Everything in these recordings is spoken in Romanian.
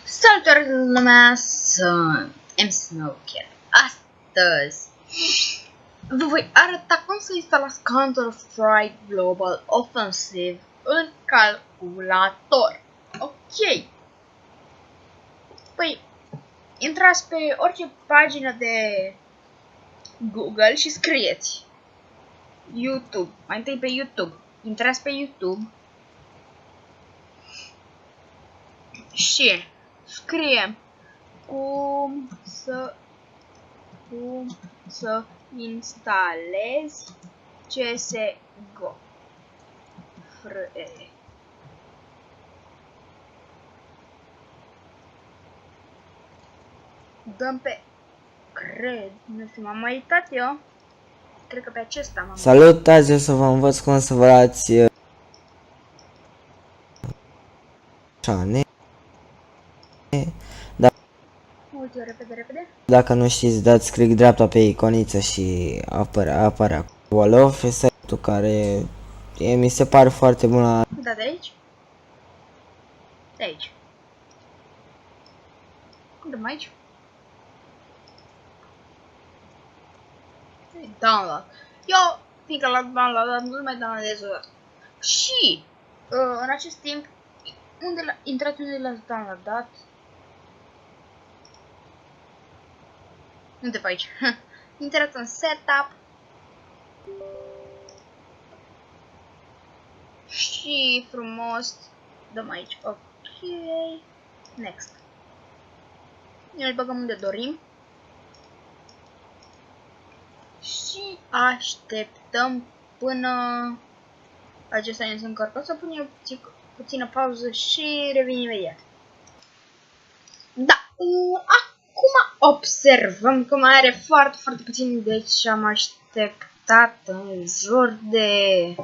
Salutare lumea, sunt MSnowcat. Astăzi vă voi arăta cum să instalați Counter-Strike Global Offensive în calculator. Ok. Păi, intrați pe orice pagină de Google și scrieți YouTube. Mai întâi pe YouTube. Intrați pe YouTube și scriem cum să instalezi CSGO. Dăm pe nu știu, m-am mai uitat eu. Cred că pe acesta m-am. Salut, azi o să vă învăț cum să vă luați repede. Dacă nu știți, dați click dreapta pe iconiță și apare acolo site-ul care mi se pare foarte bun la... Da, de aici? De aici. Cum dăm aici? Download. Eu, fiindcă l-am downloadat, nu-l mai downloadez o dată. Și, în acest timp, intrați unde l-ați downloadat. Unde pe aici? Intrați în setup. Și frumos dăm aici. Ok. Next. Îl băgăm unde dorim. Și așteptăm până acesta ne se încarcă. O să punem puțină pauză și revin imediat. Da, acum observăm că mai are foarte puțin, deci am așteptat în jur de,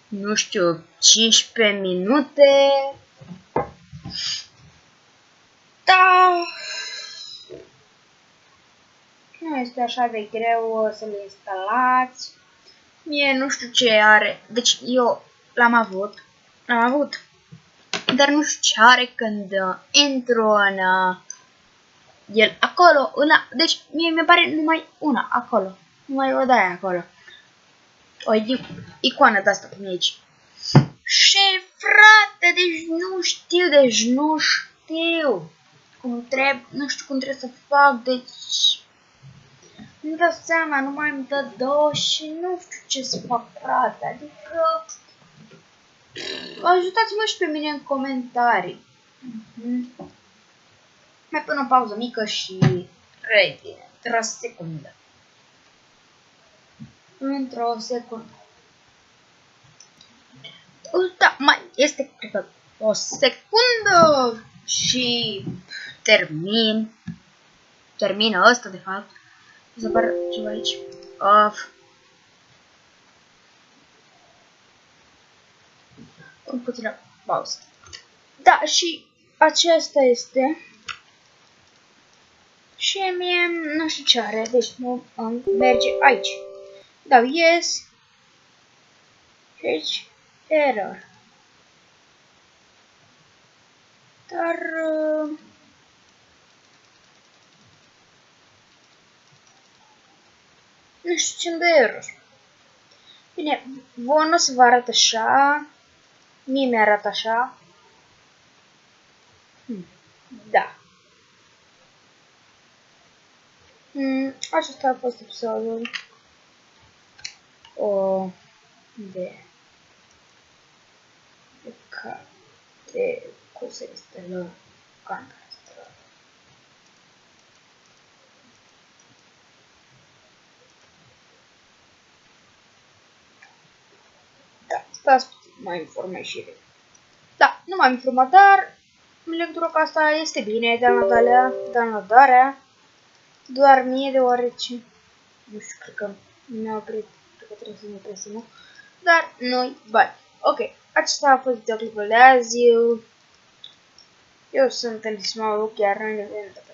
nu știu, 15 minute. Da, nu este așa de greu să le instalați. Mie nu știu ce are, deci eu l-am avut, dar nu știu ce are când intru în el acolo, deci mie mi pare numai una acolo, numai o de-aia acolo, o icoană de asta cum e aici. Și frate, deci nu știu cum trebuie, nu știu cum trebuie să fac, deci nu dau seama, nu mai îmi dă două și nu știu ce să fac, frate, adică ajutați-mă și pe mine în comentarii. Mai pun o pauză mică și revine. Într-o secundă. Într-o secundă. Da, mai este, cred că, o secundă și termină ăsta, de fapt. O să apar ceva aici. Un puțină pauză. Da, și acesta este. Și mie nu știu ce are, deci nu merge aici. Dau yes. Și aici error. Dar nu știu ce-mi dă error. Bine, voi nu se vă arată așa. Mie mi-arată așa. Da. Acesta a fost episodul de cum se instală Counter-Strike. Da, stați puțin, mai informez și eu. Da, nu m-am informat, dar în legătură cu asta este bine downloadarea, doar mie deoarece, nu știu, cred că mi-a oprit, cred că trebuie să ne presăm, dar nu-i bani. Ok, acesta a fost videoclipul de azi. Eu sunt MSnowcat, chiar nu ne vedem.